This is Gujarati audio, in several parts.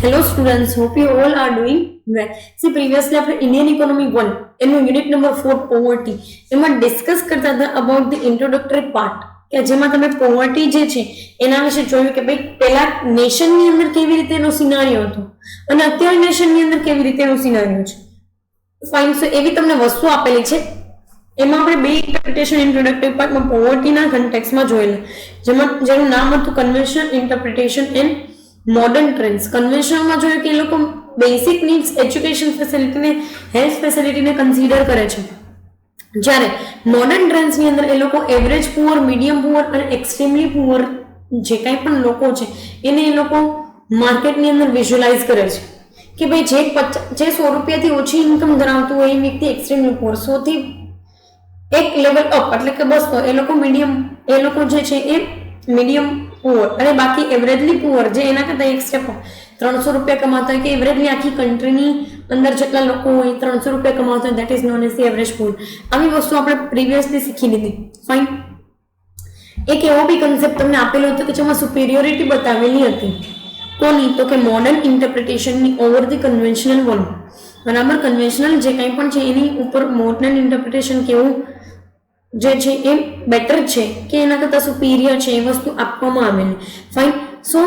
Hello students, hope you all are doing well. See previously આપણે Indian Economy 1 એનું યુનિટ નંબર 4 પોવર્ટી એમાં ડિસ્કસ કરતા હતા અબાઉટ ધ ઇન્ટ્રોડક્ટરી પાર્ટ કે જેમાં તમે પોવર્ટી જે છે એના વિશે જોયું કે ભાઈ પહેલા નેશનની અંદર કેવી રીતે એનો સિનારિયો હતો અને અત્યારે નેશનની અંદર કેવી રીતે એનો સિનારિયો છે. ફાઇન. સો એવી તમને વસ્તુ આપેલી છે. એમાં આપણે બે ઇન્ટરપ્રિટેશન ઇન્ટ્રોડક્ટરી પાર્ટમાં પોવર્ટીના કન્ટેક્સમાં જોયેલા જેનું નામ હતું conventional interpretation and modern trends. કન્વેન્શનલમાં જોયું કે એ લોકો બેસિક નીડ્સ એજ્યુકેશન ફેસિલિટીને હેલ્થ ફેસિલિટીને કન્સિડર કરે છે, જ્યારે મોડર્ન ટ્રેન્ડ્સની અંદર એ લોકો એવરેજ પુઅર, મીડિયમ પુઅર અને એક્સ્ટ્રીમલી પુઅર જે કાંઈ પણ લોકો છે એને એ લોકો માર્કેટની અંદર વિઝ્યુલાઇઝ કરે છે કે ભાઈ જે 100 રૂપિયાથી ઓછી ઇન્કમ ધરાવતું હોય એ વ્યક્તિ એક્સ્ટ્રીમલી પુઅર, 100 થી એક લેવલ અપ એટલે કે 200 એ લોકો મીડિયમ, એ લોકો જે છે એ મીડિયમ પુઅર, અને બાકી એવરેજલી પુઅર જે એના કરતા એક સ્ટેપ 300 રૂપિયા કમાતા હોય કે એવરેજલી આખી કન્ટ્રીની અંદર જેટલા લોકો હોય 300 રૂપિયા કમાતા હોય that is known as the average poor. આવી વસ્તુ આપણે પ્રીવિયસલી શીખી લીધી. ફાઇન. એક એવો બી કન્સેપ્ટ તમને આપેલો હતો કે જેમાં સુપેરિયોરિટી બતાવેલી હતી. કોની? તો કે મોડર્ન ઇન્ટરપ્રિટેશનની ઓવર ધી કન્વેન્શનલ વન. બરાબર. કન્વેન્શનલ જે કંઈ પણ છે એની ઉપર મોડર્ન ઇન્ટરપ્રિટેશન કેવું જે છે એ બેટર છે કે એના કરતાં સુપીરિયર છે એ વસ્તુ આપવામાં આવેલી. ફાઇન. સો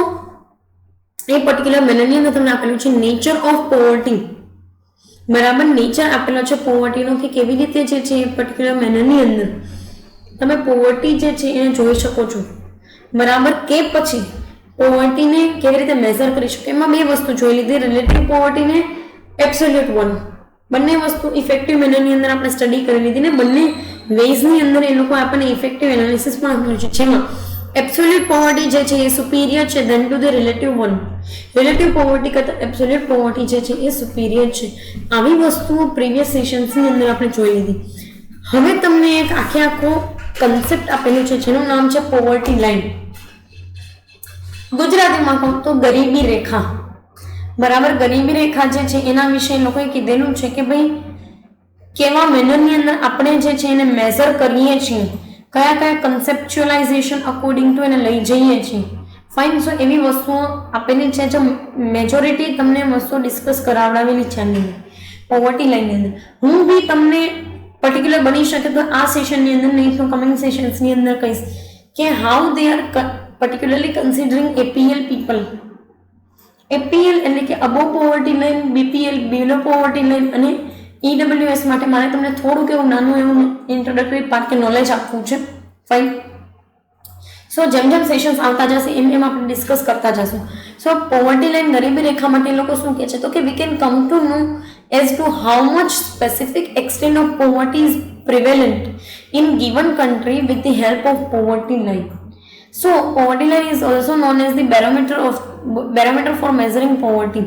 એ પર્ટિક્યુલર મેનરની અંદર તમને આપેલું છે નેચર ઓફ પોવર્ટી. બરાબર. નેચર આપેલો છે પોવર્ટીનો કે કેવી રીતે જે છે એ પર્ટિક્યુલર મેનરની અંદર તમે પોવર્ટી જે છે એને જોઈ શકો છો. બરાબર. કે પછી પોવર્ટીને કેવી રીતે મેઝર કરી શકો એમાં બે વસ્તુ જોઈ લીધી, રિલેટિવ પોવર્ટી ને એબ્સોલ્યુટ વન. બંને વસ્તુ ઇફેક્ટિવ મેનરની અંદર આપણે સ્ટડી કરી લીધી ને બંને વેઝની અંદર એ લોકો આપણને ઇફેક્ટિવ એનાલિસિસ પણ આપ્યું છે, જેમાં એબ્સોલ્યુટ પોવર્ટી જે છે એ સુપીરિયર છે than to the relative one. Relative poverty કરતાં એબ્સોલ્યુટ પોવર્ટી જે છે એ સુપીરિયર છે. આવી વસ્તુઓ પ્રીવિયસ સેશન્સની અંદર આપણે જોઈ લીધી. હવે તમને એક આખો કન્સેપ્ટ આપેલું છે જેનું નામ છે પોવર્ટી લાઇન. ગુજરાતીમાં કહું તો ગરીબી રેખા. બરાબર. ગરીબી રેખા જે છે એના વિશે લોકોએ કીધેલું છે કે ભાઈ કેવા મેનરની અંદર આપણે જે છે એને મેઝર કરીએ છીએ, કયા કયા કન્સેપ્ચ્યુઅલાઇઝેશન અકોર્ડિંગ ટુ એને લઈ જઈએ છીએ. ફાઇન. સો એવી વસ્તુઓ આપેલી છે જે મેજોરિટી તમને વસ્તુઓ ડિસ્કસ કરાવડાવેલી છે આની પોવર્ટી લાઇનની અંદર. હું બી તમને પર્ટિક્યુલર બની શકે તો આ સેશનની અંદર નહીં તો કમિંગ સેશન્સની અંદર કહીશ કે how they are particularly considering APL people. APL એટલે કે અબોવ પોવર્ટી લાઇન, બીપીએલ બિલો પોવર્ટી લાઇન અને ઈડબ્લ્યુએસ માટે મારે તમને થોડુંક એવું નાનું એવું ઇન્ટ્રોડક્ટરી પાર્ટ કે નોલેજ આપવું છે. ફાઇન. સો જેમ જેમ સેશન્સ આવતા જશે એમ એમ આપણે ડિસ્કસ કરતા જશું. સો પોવર્ટી લાઇન ગરીબી રેખા માટે લોકો શું કહે છે તો કે we can come to know as to how much specific extent of poverty is prevalent in given country with the help of poverty line. So poverty line is also known as the barometer for measuring poverty.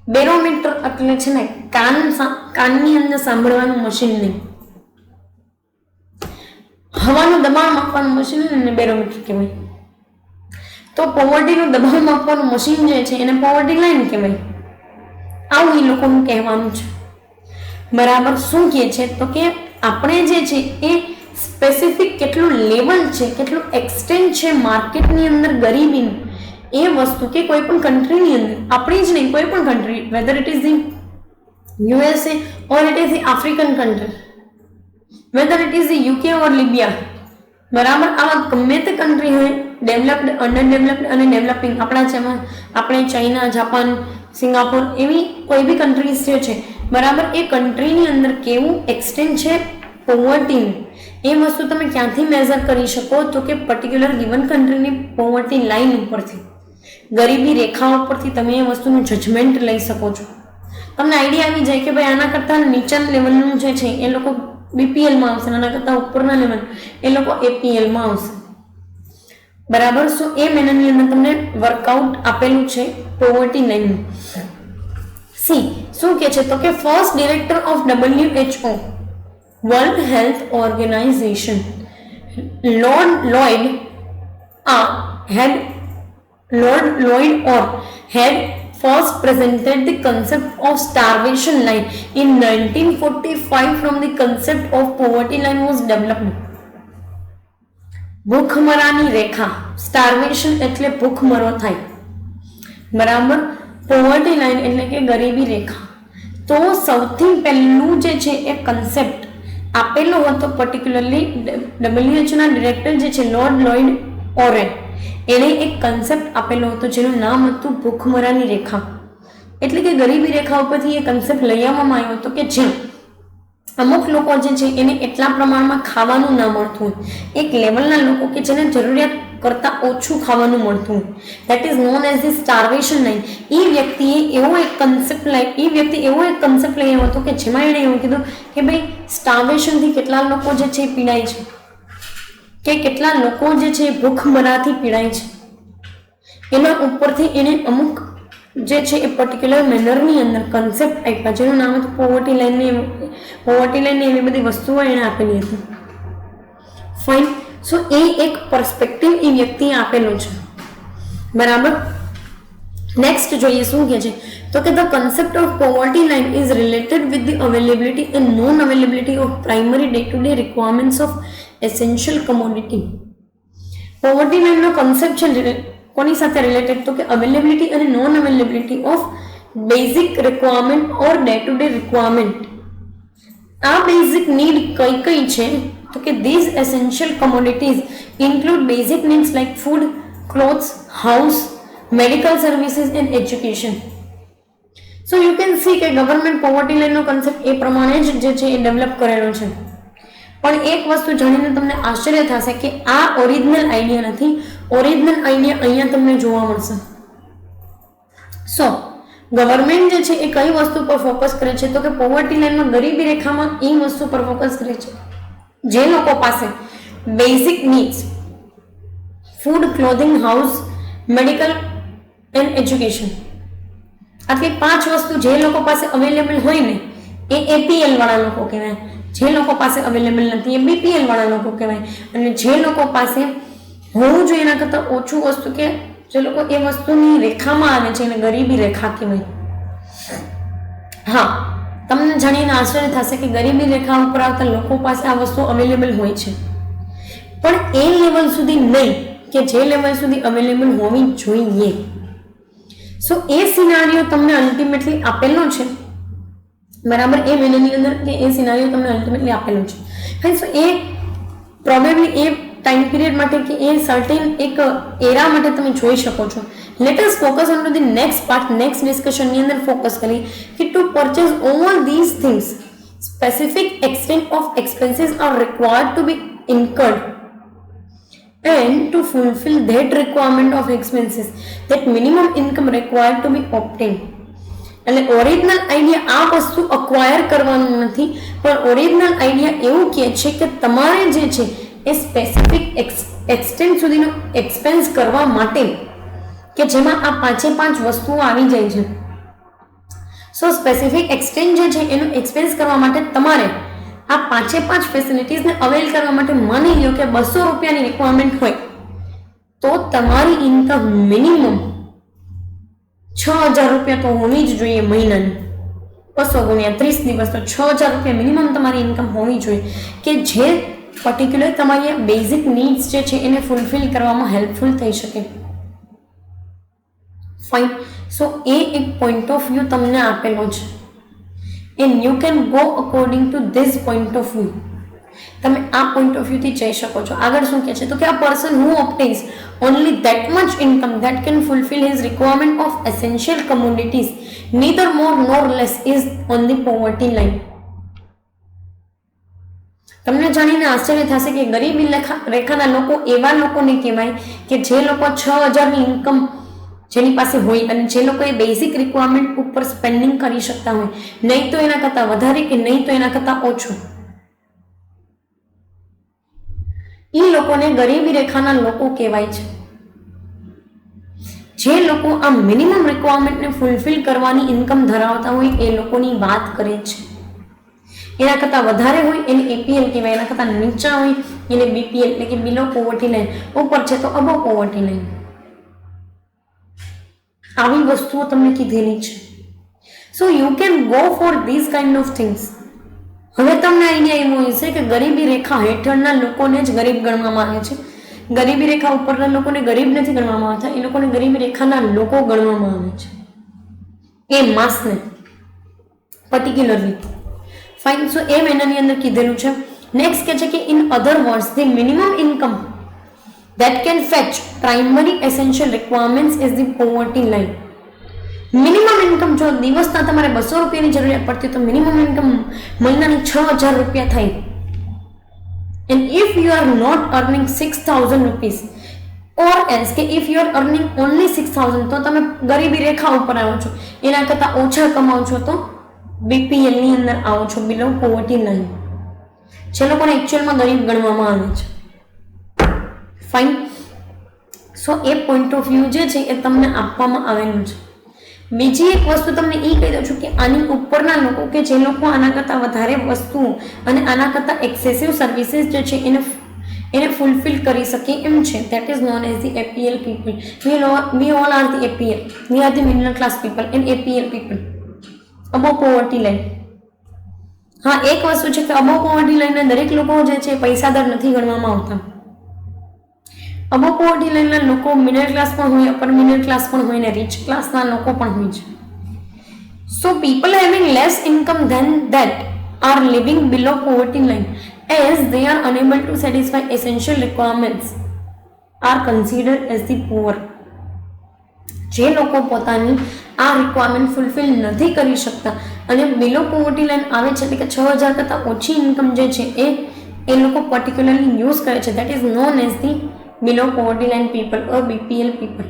Barometer એટલે છે ને કાનની અંદર સાંભળવાનું મશીન નહીં, હવાનું દબાણ માપવાનું મશીન એને બેરોમીટર કહેવાય. તો પોવર્ટીનું દબાણ માપવાનું મશીન જે છે એને પોવર્ટી લાઇન કહેવાય. આવું એ લોકોનું કહેવાનું છે. બરાબર. શું કહે છે તો કે આપણે જે છે એ સ્પેસિફિક કેટલું લેવલ છે, કેટલું એક્સટેન્ટ છે માર્કેટની અંદર ગરીબીનું એ વસ્તુ કે કોઈ પણ કન્ટ્રીની અંદર, આપણી જ નહીં કોઈ પણ country, weather it is the USA or it is the African country, weather it is the UK ઓર લિબિયા. બરાબર. આવા ગમે તે કન્ટ્રી હોય, ડેવલપ્ડ, અંડર ડેવલપ્ડ અને ડેવલપિંગ, આપણા જેમાં આપણે ચાઇના, જાપાન, સિંગાપોર એવી કોઈ બી કન્ટ્રીઝ જે છે બરાબર એ કન્ટ્રીની અંદર કેવું એક્સટેન્ટ છે પોવર્ટીનું એ વસ્તુ તમે ક્યાંથી મેઝર કરી શકો તો કે પર્ટિક્યુલર ગિવન કન્ટ્રીની પોવર્ટી લાઇન ઉપરથી, ગરીબી રેખા ઉપરથી તમે એ વસ્તુનું જજમેન્ટ લઈ શકો છો. તમને આઈડિયા આવી જાય કે ભાઈ આના કરતાં નીચા લેવલનું જે છે એ લોકો બીપીએલમાં આવશે, આના કરતાં ઉપરના લેવલ એ લોકો એપીએલમાં આવશે. બરાબર. સો એ મેનરની અંદર તમને વર્કઆઉટ આપેલું છે પોવર્ટી લાઇનનું. સી શું કે છે તો કે first director of WHO World Health Organization Lord Lloyd had first presented the concept of starvation line in 1945 from the concept of poverty line was developed. ભૂખમરાની રેખા, સ્ટાર્વેશન એટલે ભૂખમરો થાય. બરાબર. પોવર્ટી લાઈન એટલે કે ગરીબી રેખા. તો સૌથી પહેલું જે છે એ કન્સેપ્ટ આપેલો હતો પર્ટિક્યુલરલી WHO ના ડિરેક્ટર જે છે લોર્ડ લોઇડ ઓરેન, એણે એક કન્સેપ્ટ આપેલો હતો જેનું નામ હતું ભૂખમરાની રેખા. એટલે કે ગરીબી રેખા ઉપરથી એ કન્સેપ્ટ લઈ આવવામાં આવ્યો હતો કે જ્યાં અમુક લોકો જે છે એને એટલા પ્રમાણમાં ખાવાનું ના મળતું હોય, એક લેવલના લોકો કે જેને જરૂરિયાત કરતાં ઓછું ખાવાનું મળતું હોય, that is known as the starvation line. એ વ્યક્તિએ એવો એક કન્સેપ્ટ લઈ આવ્યો હતો કે જેમાં એણે એવું કીધું કે ભાઈ સ્ટાર્વેશનથી કેટલા લોકો જે છે પીડાય છે, કે કેટલા લોકો જે છે ભૂખમરાથી પીડાય છે. એના ઉપરથી એને અમુક જે છે એ પર્ટિક્યુલર મેનરની અંદર કન્સેપ્ટ આપ્યા જેનું નામ હતું પોવર્ટી લાઈનની એવી બધી વસ્તુઓ એને આપેલી હતી. ફાઇન. સો એ એક પર્સપેક્ટિવ એ વ્યક્તિએ આપેલો છે. બરાબર. નેક્સ્ટ જોઈએ શું કહે છે તો કે the concept of poverty line is related with the availability and non availability of primary day to day requirements of essential commodity. Poverty લાઇનનો કન્સેપ્ટ છે કોની સાથે રિલેટેડ તો કે અવેલેબિલિટી અને non availability of basic requirement or day to day requirement. આ બેઝિક નીડ કઈ કઈ છે તો કે these essential commodities include basic needs like food, clothes, house, medical services and education. So you can see કે ગવર્મેન્ટ પોવર્ટી લાઇનનો કન્સેપ્ટ એ પ્રમાણે જ જે છે એ ડેવલપ કરેલો છે. પણ એક વસ્તુ જાણીને તમને આશ્ચર્ય થશે કે આ ઓરિજિનલ આઈડિયા નથી. ઓરિજિનલ આઈડિયા અહીંયા તમને જોવા મળશે. સો ગવર્મેન્ટ જે છે એ કઈ વસ્તુ પર ફોકસ કરે છે તો કે પોવર્ટી લાઇનમાં ગરીબી રેખામાં એ વસ્તુ પર ફોકસ કરે છે જે લોકો પાસે basic needs food, clothing, house, medical and education, આટલી 5 વસ્તુ જે લોકો પાસે અવેલેબલ હોય ને એ APL વાળા લોકો કહેવાય. જે લોકો પાસે અવેલેબલ નથી એ BPL વાળા લોકો કહેવાય. અને જે લોકો પાસે હોવું જોઈએ એના કરતાં ઓછું વસ્તુ કે જે લોકો એ વસ્તુની રેખામાં આવે છે એને ગરીબી રેખા કહેવાય. હા, તમને જાણીને આશ્ચર્ય થશે કે ગરીબી રેખા ઉપર આવતા લોકો પાસે આ વસ્તુ અવેલેબલ હોય છે, પણ એ લેવલ સુધી નહીં કે જે લેવલ સુધી અવેલેબલ હોવી જોઈએ. સો એ સિનારીઓ તમને અલ્ટિમેટલી આપેલો છે. બરાબર. એ મહિનાની અંદર કે એ સિનારીઓ તમને અલ્ટિમેટલી આપેલો છે. સો એ પ્રોબેબલી એ ટાઈમ પીરિયડ માટે કે એ સર્ટેન એક એરા માટે તમે જોઈ શકો છો. Let us focus on to the next part. Next ડિસ્કશનની અંદર ફોકસ કરી કે to purchase all these things specific extent of expenses are required to be incurred and to fulfill that requirement of expenses that minimum income required to be obtained. એટલે ઓરિજિનલ આઈડિયા આ વસ્તુ અક્વાયર કરવાનું નથી, પણ ઓરિજિનલ આઈડિયા એવું કહે છે કે તમારે જે છે એ સ્પેસિફિક એક્સટેન્ટ સુધીનો એક્સપેન્સ કરવા માટે કે જેમાં આ 5 વસ્તુઓ આવી જાય છે. સો સ્પેસિફિક એક્સટેન્ટ જે છે એનો એક્સપેન્સ કરવા માટે તમારે આ 5 ફેસિલિટીઝને અવેલ કરવા માટે માની લો કે 200 રૂપિયાની રિક્વાયરમેન્ટ હોય તો તમારી ઇન્કમ મિનિમમ 6000 રૂપિયા તો હોવી જ જોઈએ મહિનાની. 200 ગુણ્યા 30 દિવસ તો 6000 રૂપિયા મિનિમમ તમારી ઇન્કમ હોવી જોઈએ કે જે પર્ટિક્યુલર તમારી બેઝિક નીડ્સ જે છે એને ફૂલફિલ કરવામાં હેલ્પફુલ થઈ શકે. ફાઇન. સો એ એક પોઈન્ટ ઓફ વ્યૂ તમને આપેલો છે and you can go according to this point of view. તમે આ પોઈન્ટ ઓફ વ્યૂથી જઈ શકો છો. આગળ શું કહે છે તો કે a person who obtains only that much income that can fulfill his requirement of essential commodities neither more nor less is on the poverty line. તમને જાણીને આશ્ચર્ય થશે કે ગરીબી રેખાના લોકો એવા લોકોને કહેવાય કે જે લોકો 6000ની ઇન્કમ જેની પાસે હોય અને જે લોકો એ બેઝિક રિક્વાયરમેન્ટ ઉપર સ્પેન્ડિંગ કરી શકતા હોય, નહીં તો એના કરતાં વધારે કે નહીં તો એના કરતાં ઓછું, એ લોકોને ગરીબી રેખાના લોકો કહેવાય છે. જે લોકો આ મિનિમમ રિક્વાયરમેન્ટને ફૂલફિલ કરવાની ઇન્કમ ધરાવતા હોય એ લોકોની વાત કરે છે. એના કરતાં વધારે હોય એને APL કહેવાય, એના કરતાં નીચા હોય એને BPL એટલે કે બિલો પોવર્ટી લાઇન, ઉપર છે તો અબવ પોવર્ટી લાઇન. આવી વસ્તુઓ તમને કીધેલી છે. So you can go for these kind of things. હવે તમને આઈડિયા એવો હશે કે ગરીબી રેખા હેઠળના લોકોને જ ગરીબ ગણવામાં આવે છે, ગરીબી રેખા ઉપરના લોકોને ગરીબ નથી ગણવામાં આવતા, એ લોકોને ગરીબી રેખાના લોકો ગણવામાં આવે છે, એ માસને પર્ટિક્યુલરલી. ફાઇન. સો એ મહિનાની અંદર કીધેલું છે. નેક્સ્ટ કે છે કે in other words the minimum income that can fetch primary essential requirements is the poverty line. Minimum income જો દિવસના તમારે 200 રૂપિયાની જરૂરિયાત પડતી તો મિનિમમ ઇન્કમ મહિનાની 6000 રૂપિયા થાય. And if you are not earning 6000 rupees or else કે if you are earning only 6000 તો તમે ગરીબી રેખા ઉપર આવો છો, એના કરતાં ઓછા કમાઓ છો તો BPL ની અંદર આવો છો, બિલો પોવર્ટી લાઈન, જે લોકોને એકચ્યુઅલમાં ગરીબ ગણવામાં આવે છે. Fine. So A point of view જે છે એ તમને આપવામાં આવેલું છે. બીજી એક વસ્તુ તમને એ કહી દઉં છું કે આની ઉપરના લોકો કે જે લોકો આના કરતાં વધારે વસ્તુઓ અને આના કરતાં એક્સેસિવ સર્વિસીસ જે છે એને ફૂલફિલ કરી શકે એમ છે. That is known as the APL people. We all are the APL. We are the middle class people and APL people અબો poverty line. હા, એક વસ્તુ છે કે અબો પોવર્ટી લાઈનના દરેક લોકો જે છે પૈસાદાર નથી ગણવામાં આવતા. અબો પોવર્ટી લાઈનના લોકો મિડલ ક્લાસ પણ હોય, અપર મિડલ ક્લાસ પણ હોય ને રીચ ક્લાસના લોકો પણ હોય છે. So people having less income than that are living below poverty line as they are unable to satisfy essential requirements are considered as the poor. જે લોકો પોતાની આ રિક્વાયરમેન્ટ ફૂલફિલ નથી કરી શકતા અને બિલો પોવર્ટી લાઈન આવે છે, એટલે કે 6000 કરતાં ઓછી ઇન્કમ જે છે એ લોકો પર્ટિક્યુલરલી યુઝ કરે છે. That is known as the below poverty line people or BPL people.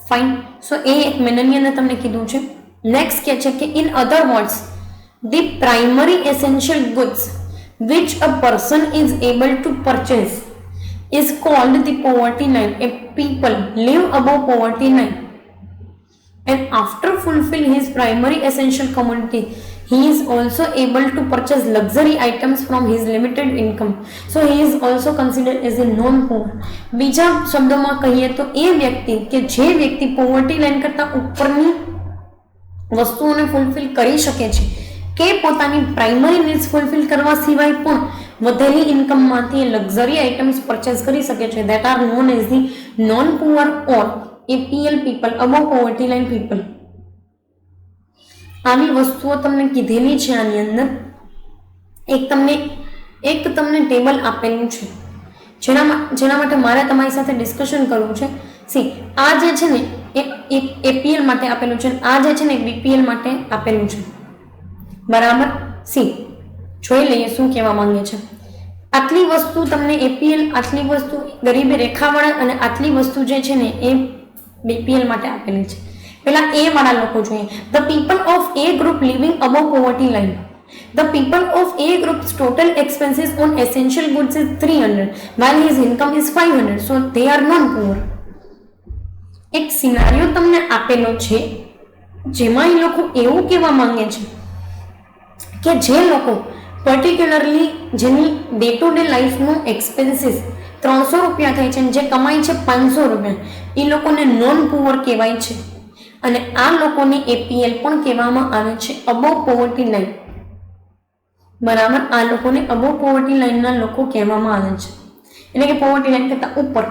Fine. So એ એક મહિનાની અંદર તમને કીધું છે. નેક્સ્ટ કે છે કે in other words the primary essential goods which a person is able to purchase is called the poverty line. A people live above poverty line and after fulfill his primary essential commodity he is also able to purchase luxury items from his limited income. So he is also considered as a non poor. બીજા શબ્દોમાં કહીએ તો એ વ્યક્તિ કે જે વ્યક્તિ પોવર્ટી લાઈન કરતાં ઉપરની વસ્તુઓને ફૂલફિલ કરી શકે છે કે પોતાની પ્રાઇમરી નીડ્સ ફૂલફિલ કરવા સિવાય પણ વધેલી ઇન્કમમાંથી લક્ઝરી આઇટમ્સ પરચેસ કરી શકે છે. That are non as the non poor or APL people above poverty line people. આવી વસ્તુઓ તમને કીધેલી છે આની અંદર. એક તમને ટેબલ આપેલું છે જેના માટે મારે તમારી સાથે ડિસ્કશન કરવું છે. સી આ જે છે ને એ APL માટે આપેલું છે, આ જે છે ને BPL માટે આપેલું છે. બરાબર. સી જોઈ લઈએ શું કહેવા માંગે છે. આટલી વસ્તુ તમને APL, આટલી વસ્તુ ગરીબી રેખાવાળા અને આટલી વસ્તુ જે છે ને એ BPL માટે આપેલી છે. પહેલા A વાળા લોકો જોઈએ. The people of A group living above poverty line. The people of A group's total expenses on essential goods is 300 while his income is 500, so they are non-poor. એક સિનારિયો તમને આપેલો છે જેમાં એ લોકો એવું કહેવા માંગે છે કે જે લોકો પર્ટિક્યુલરલી જેની ડે ટુ ડે લાઈફનું એક્સપેન્સીસ 300 રૂપિયા થાય છે, જે કમાય છે 500 રૂપિયા, એ લોકોને નોન પુઅર કહેવાય છે અને આ લોકોને APL પણ કહેવામાં આવે છે, અબવ પોવર્ટી લાઈન. બરાબર. આ લોકોને અબવ પોવર્ટી લાઈનના લોકો કહેવામાં આવે છે, એટલે કે પોવર્ટી લાઈન કરતાં ઉપર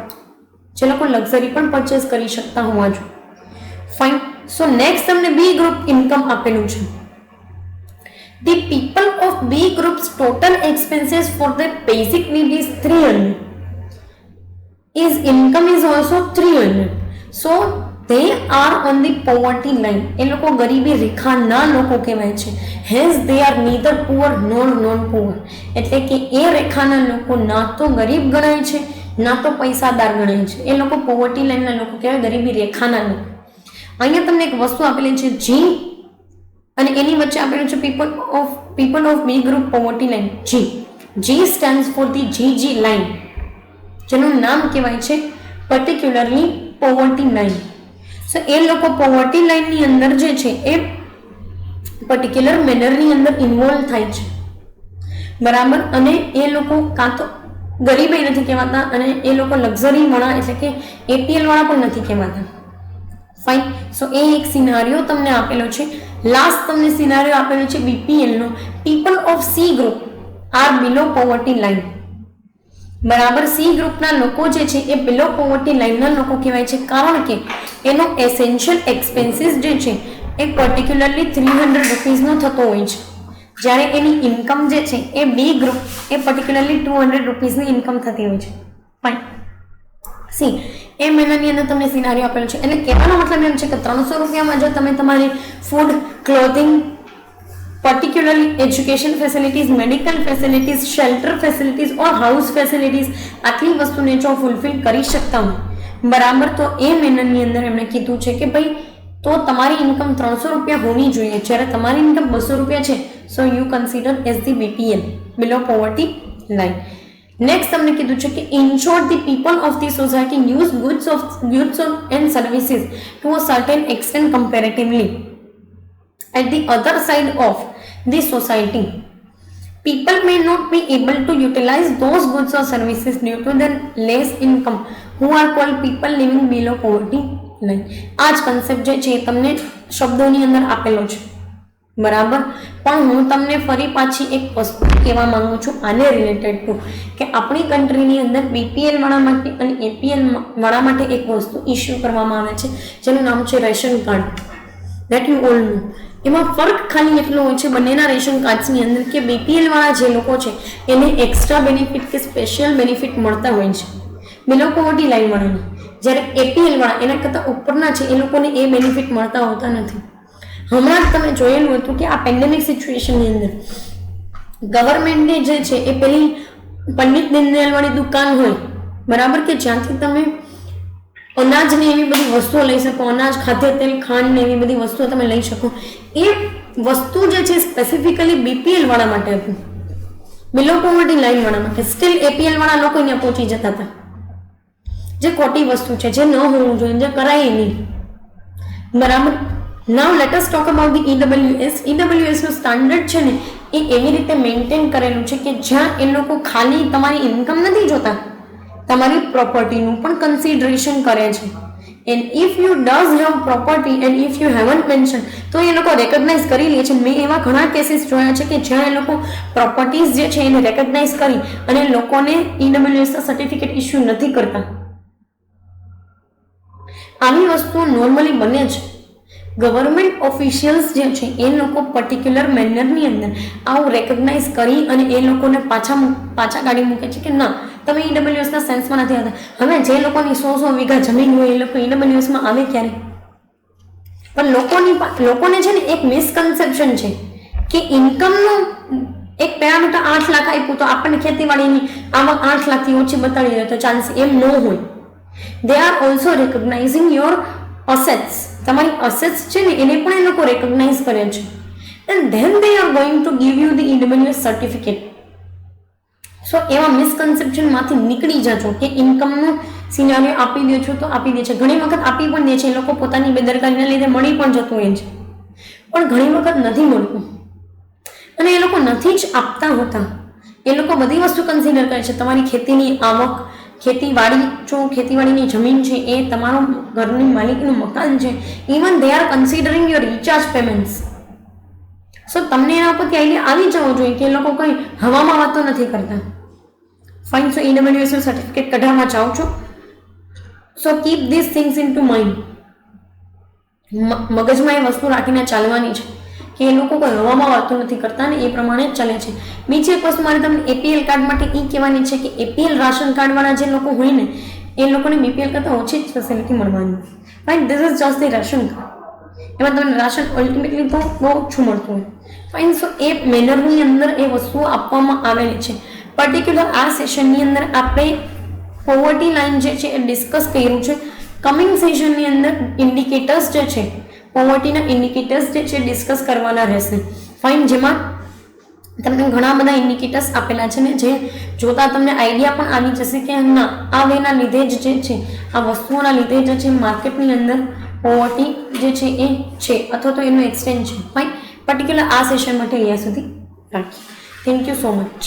જે લોકો લક્ઝરી પણ પરચેસ કરી શકતા હોવા જોઈએ. ફાઇન. સો નેક્સ્ટ તમને B ગ્રુપ ઇન્કમ આપેલું છે. The people of B group's total expenses for their basic need is 300. His income is also 300. So they are on the poverty line. એ લોકો ગરીબી રેખાના લોકો કહેવાય છે. Hence they are neither poor nor non-poor. એટલે કે એ રેખાના લોકો ના તો ગરીબ ગણાય છે ના તો પૈસાદાર ગણાય છે. એ લોકો પોવર્ટી લાઈનના લોકો કહેવાય, ગરીબી રેખાના લોકો. અહીંયા તમને એક વસ્તુ આપેલી છે G અને એની વચ્ચે આપેલું છે people of B group poverty line G. G stands for the GG line, જેનું નામ કહેવાય છે પર્ટિક્યુલરલી પોવર્ટી લાઈન. સો એ લોકો પોવર્ટી લાઈનની અંદર જે છે એ પર્ટિક્યુલર મેનરની અંદર ઇન્વોલ્વ થાય છે. બરાબર. અને એ લોકો કાં તો ગરીબી નથી કહેવાતા અને એ લોકો લક્ઝરી વાળા એટલે કે APL વાળા પણ નથી કહેવાતા. ફાઇન. સો એ એક સિનારિયો તમને આપેલો છે. લાસ્ટ તમને સિનારિયો આપેલો છે BPL નો. People of C group are below poverty line. બરાબર. સી ગ્રુપના લોકો જે છે એ બિલો પોવર્ટી લાઇનના લોકો કહેવાય છે, કારણ કે એનો એસેન્શિયલ એક્સપેન્સીસ જે છે એ પર્ટિક્યુલરલી 300 રૂપીઝનો થતો હોય છે, જ્યારે એની ઇન્કમ જે છે એ બી ગ્રુપ એ પર્ટિક્યુલરલી 200 રૂપીઝની ઇન્કમ થતી હોય છે. ફાઇન. સી એ મહિનાની અંદર તમને સિનારીઓ આપેલો છે, એટલે કહેવાનો મતલબ એમ છે કે 300 રૂપિયામાં જો તમે તમારી food, clothing, particularly education facilities, medical facilities, shelter facilities or house facilities આટલી વસ્તુને જો ફૂલફિલ કરી શકતા હો, બરાબર, તો એ મહિનાની અંદર એમણે કીધું છે કે ભાઈ તો તમારી ઇન્કમ 300 રૂપિયા હોવી જોઈએ, જ્યારે તમારી ઇન્કમ 200 રૂપિયા છે, so you consider as the BPL, below poverty line. Next તમને કીધું છે કે in short the people of the society use goods and services to a certain extent comparatively at the other side of the society. People may not be able to utilize those goods or services due to their less income, who are called people living below poverty line. આ જ કન્સેપ્ટ જે છે તમને શબ્દોની અંદર આપેલો છે, બરાબર. પણ હું તમને ફરી પાછી એક વસ્તુ કહેવા માંગુ છું આને રિલેટેડ ટુ, કે આપણી કન્ટ્રીની અંદર BPL વાળા માટે અને APL વાળા માટે એક વસ્તુ ઇસ્યુ કરવામાં આવે છે જેનું નામ છે ration card. That you all know. એમાં ફરક ખાલી એટલો હોય છે બંનેના રેશન કાર્ડ્સની અંદર કે BPL વાળા જે લોકો છે એને એક્સ્ટ્રા બેનિફિટ કે સ્પેશિયલ બેનિફિટ મળતા હોય છે બિલો પોવર્ટી લાઇન વાળાને, જ્યારે APL વાળા એના કરતાં ઉપરના છે એ લોકોને એ બેનિફિટ મળતા હોતા નથી. હમણાં જ તમે જોયેલું હતું કે આ પેન્ડેમિક સિચ્યુએશનની અંદર ગવર્મેન્ટે જે છે એ પેલી પંડિત દીનદયાળવાળી દુકાન હોય, બરાબર, કે જ્યાંથી તમે અનાજની એવી બધી વસ્તુઓ લઈ શકો, અનાજ, ખાદ્ય તેલ, ખાંડ ને એવી બધી વસ્તુઓ તમે લઈ શકો, એ વસ્તુ જે છે સ્પેસિફિકલી BPL વાળા માટે હતું, બિલો પોવર્ટી લાઇન વાળા માટે. સ્ટીલ APL વાળા લોકો અહીંયા પહોંચી જતા હતા, જે ખોટી વસ્તુ છે, જે ન હોવું જોઈએ, જે કરાય નહીં, બરાબર. Now let us talk about the EWS. EWS નું સ્ટાન્ડર્ડ છે ને એ એવી રીતે મેન્ટેન કરેલું છે કે જ્યાં એ લોકો ખાલી તમારી ઇન્કમ નથી જોતા, તમારી પ્રોપર્ટીનું પણ કન્સિડરેશન કરે છે. And if you does have property and if you haven't mention, તો એ લોકો રેકગ્નાઇઝ કરી લે છે. મેં એવા ઘણા કેસીસ જોયા છે કે જ્યાં એ લોકો પ્રોપર્ટીઝ જે છે એને રેકગ્નાઇઝ કરી અને લોકોને EWS ના સર્ટિફિકેટ ઇસ્યુ નથી કરતા. આવી વસ્તુઓ નોર્મલી બને છે. ગવર્મેન્ટ ઓફિશિયલ્સ જે છે એ લોકો પર્ટિક્યુલર મેનરની અંદર આવું રેકગ્નાઇઝ કરી અને એ લોકોને પાછા કાઢી મૂકે છે કે ના, તમે EWS ના સેન્સમાં નથી આવતા. હવે જે લોકોની 100 વીઘા જમીન હોય એ લોકો EWSમાં આવે ક્યારે? પણ લોકોને છે ને એક મિસકન્સેપ્શન છે કે ઇન્કમનું એક પેરામીટર 8 લાખ આપ્યું તો આપણને ખેતીવાડીની આવક 8 લાખથી ઓછી બતાડી દે તો ચાલશે, એમ ન હોય. They are also recognizing your assets. તમારી અસેટ્સ છે ને એને પણ એ લોકો રેકગ્નાઇઝ કરે છે. And then they are going to give you the EWS certificate. So એવા મિસકન્સેપ્શનમાંથી નીકળી જજો કે ઇન્કમનું સિનારીઓ આપી દે છો તો આપી દે છે. ઘણી વખત આપી પણ દે છે, એ લોકો પોતાની બેદરકારીના લીધે મળી પણ જતું હોય છે, પણ ઘણી વખત નથી મળતું અને એ લોકો નથી જ આપતા હોતા. એ લોકો બધી વસ્તુ કન્સિડર કરે છે, તમારી ખેતીની આવક, ખેતીવાડીની જમીન છે, એ તમારું ઘરની માલિકીનું મકાન છે, even they are considering your recharge payments. So તમને એના પરથી આઈડિયા આવી જવો જોઈએ કે એ લોકો કંઈ હવામાં વાતો નથી કરતા. ફાઇન. સો EWS નું સર્ટિફિકેટ કઢાવવા ચાહો છો, સો keep this things in to mind. મગજમાં એ વસ્તુ રાખીને ચાલવાની છે કે એ લોકો કોઈ હવામાં વાતો નથી કરતા ને એ પ્રમાણે જ ચાલે છે. બીજી એક વસ્તુ મારે તમને APL કાર્ડ માટે એ કહેવાની છે કે APL રાશન કાર્ડવાળા જે લોકો હોય ને એ લોકોને BPL કરતાં ઓછી જ ફેસિલિટી મળવાની. Fine. This is just the ration card. એમાં તમને રાશન અલ્ટિમેટલી તો બહુ ઓછું મળતું હોય. ફાઇન. સો એ મેનરની અંદર એ વસ્તુઓ આપવામાં આવેલી છે. પર્ટિક્યુલર આ સેશનની અંદર આપણે પોવર્ટી લાઇન જે છે એ ડિસ્કસ કર્યું છે. કમિંગ સેશનની અંદર ઇન્ડિકેટર્સ જે છે, પોવર્ટીના ઇન્ડિકેટર્સ જે છે ડિસ્કસ કરવાના રહેશે. ફાઇન. જેમાં તમને ઘણા બધા ઇન્ડિકેટર્સ આપેલા છે ને જે જોતા તમને આઈડિયા પણ આવી જશે કે ના, આ વેના લીધે જ જે છે, આ વસ્તુઓના લીધે જે છે માર્કેટની અંદર પોવર્ટી જે છે એ છે અથવા તો એનું એક્સટેન્ડ છે. ફાઇન. પર્ટિક્યુલર આ સેશન માટે અહીંયા સુધી રાખીએ. Thank you so much.